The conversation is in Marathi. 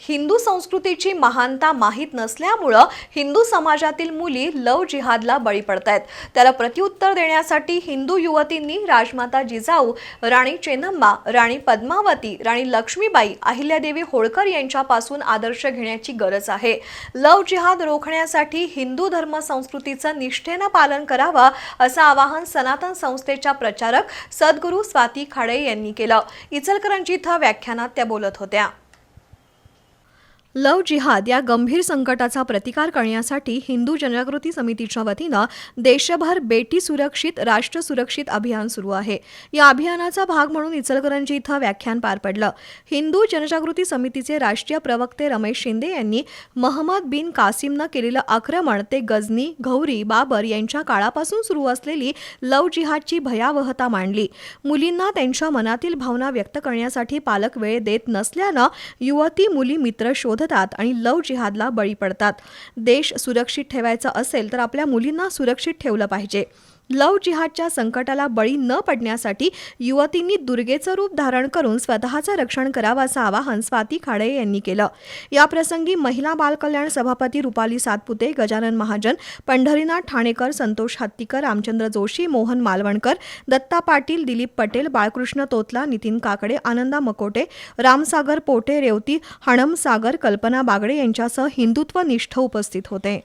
हिंदू संस्कृतीची महानता माहीत नसल्यामुळे हिंदू समाजातील मुली लव जिहादला बळी पडतायत। त्याला प्रत्युत्तर देण्यासाठी हिंदू युवतींनी राजमाता जिजाऊ, राणी चेन्नम्मा, राणी पद्मावती, राणी लक्ष्मीबाई, अहिल्यादेवी होळकर यांच्यापासून आदर्श घेण्याची गरज आहे। लव जिहाद रोखण्यासाठी हिंदू धर्म संस्कृतीचं निष्ठेने पालन करावं असं आवाहन सनातन संस्थेच्या प्रचारक सद्गुरू स्वाती खाडे यांनी केलं। इचलकरंजी इथं व्याख्यानात त्या बोलत होत्या। लव जिहाद या गंभीर संकटाचा प्रतिकार करण्यासाठी हिंदू जनजागृती समितीच्या वतीनं देशभर बेटी सुरक्षित राष्ट्र सुरक्षित अभियान सुरू आहे। या अभियानाचा भाग म्हणून इचलकरंजी इथं व्याख्यान पार पडलं। हिंदू जनजागृती समितीचे राष्ट्रीय प्रवक्ते रमेश शिंदे यांनी महम्मद बिन कासिमनं केलेलं आक्रमण ते गजनी, घौरी, बाबर यांच्या काळापासून सुरू असलेली लव जिहादची भयावहता मांडली। मुलींना त्यांच्या मनातील भावना व्यक्त करण्यासाठी पालक वेळ देत नसल्यानं युवती मुली मित्र शोधतात आणि लव जिहादला बळी पडतात। देश सुरक्षित ठेवायचा असेल तर आपल्या मुलींना सुरक्षित ठेवलं पाहिजे। लव जिहादच्या संकटाला बळी न पडण्यासाठी युवतींनी दुर्गेचं रूप धारण करून स्वतःचं रक्षण करावं असं आवाहन स्वाती खाडे यांनी केलं। या प्रसंगी महिला बाल कल्याण सभापती रुपाली सातपुते, गजानन महाजन, पंढरीनाथ ठाणेकर, संतोष हत्तीकर, रामचंद्र जोशी, मोहन मालवणकर, दत्ता पाटील, दिलीप पटेल, बाळकृष्ण तोतला, नितीन काकडे, आनंदा मकोटे, रामसागर पोटे, रेवती हणम सागर, कल्पना बागडे यांच्यासह हिंदुत्व निष्ठ उपस्थित होते।